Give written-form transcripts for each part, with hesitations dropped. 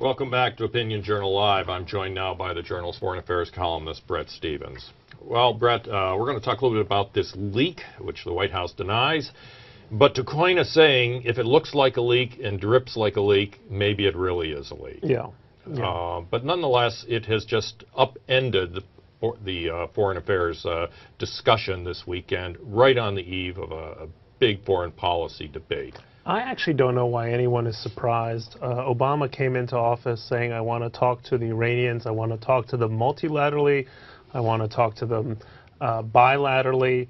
Welcome back to Opinion Journal Live. I'm joined now by the Journal's Foreign Affairs columnist, Bret Stephens. Well, Bret, we're going to talk a little bit about this leak, which the White House denies. But to coin a saying, if it looks like a leak and drips like a leak, maybe it really is a leak. Yeah. But nonetheless, it has just upended the foreign affairs discussion this weekend, right on the eve of a big foreign policy debate. I actually don't know why anyone is surprised. Obama came into office saying, I want to talk to the Iranians, I want to talk to them multilaterally, I want to talk to them bilaterally.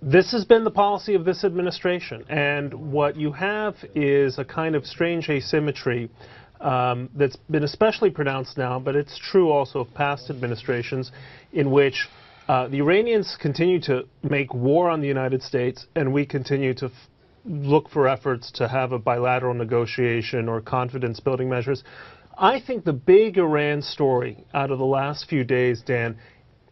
This has been the policy of this administration, and what you have is a kind of strange asymmetry that's been especially pronounced now, but it's true also of past administrations, in which the Iranians continue to make war on the United States, and we continue to look for efforts to have a bilateral negotiation or confidence-building measures. I think the big Iran story out of the last few days, Dan,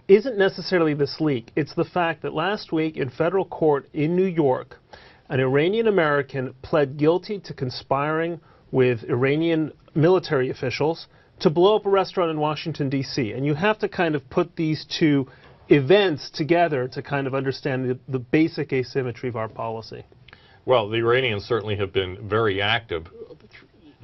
isn't necessarily this leak. It's the fact that last week in federal court in New York, an Iranian American pled guilty to conspiring with Iranian military officials to blow up a restaurant in Washington, D.C. And you have to kind of put these two events together to kind of understand the basic asymmetry of our policy. Well, the Iranians certainly have been very active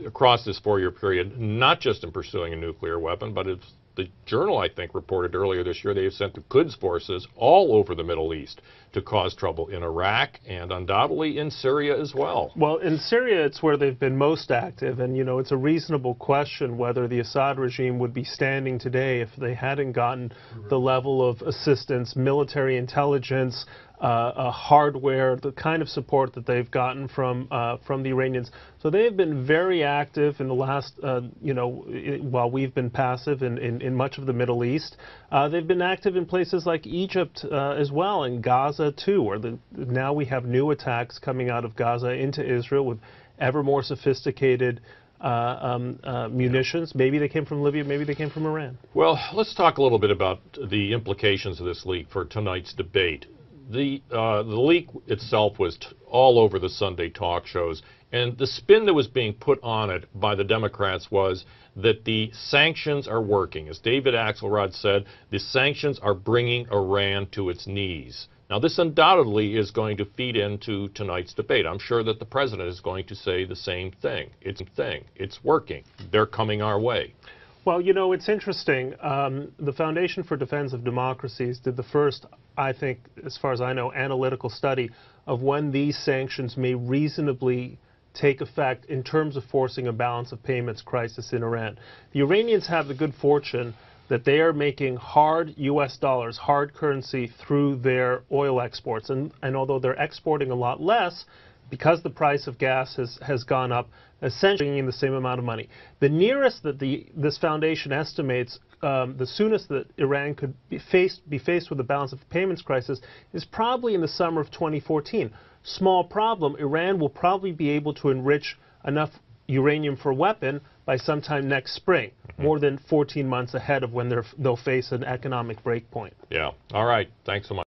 across this four-year period, not just in pursuing a nuclear weapon, but as the Journal, I think, reported earlier this year, they have sent the Quds forces all over the Middle East to cause trouble in Iraq and undoubtedly in Syria as well. Well, in Syria, it's where they've been most active, and, you know, it's a reasonable question whether the Assad regime would be standing today if they hadn't gotten the level of assistance, military intelligence, hardware, the kind of support that they've gotten from the Iranians. So they've been very active in the last, while we've been passive in much of the Middle East. They've been active in places like Egypt as well, and Gaza too, where now we have new attacks coming out of Gaza into Israel with ever more sophisticated munitions. Maybe they came from Libya, maybe they came from Iran. Well, let's talk a little bit about the implications of this leak for tonight's debate. The leak itself was all over the Sunday talk shows, and the spin that was being put on it by the Democrats was that the sanctions are working. As David Axelrod said, the sanctions are bringing Iran to its knees. Now, this undoubtedly is going to feed into tonight's debate. I'm sure that the president is going to say the same thing. It's working. They're coming our way. Well, you know, it's interesting. The Foundation for Defense of Democracies did the first, I think, as far as I know, analytical study of when these sanctions may reasonably take effect in terms of forcing a balance of payments crisis in Iran. The Iranians have the good fortune that they are making hard U.S. dollars, hard currency, through their oil exports. And although they're exporting a lot less, because the price of gas has gone up, essentially bringing in the same amount of money. The nearest that this foundation estimates, the soonest that Iran could be faced with a balance of payments crisis is probably in the summer of 2014. Small problem, Iran will probably be able to enrich enough uranium for a weapon by sometime next spring, more than 14 months ahead of when they'll face an economic break point. Yeah. All right. Thanks so much.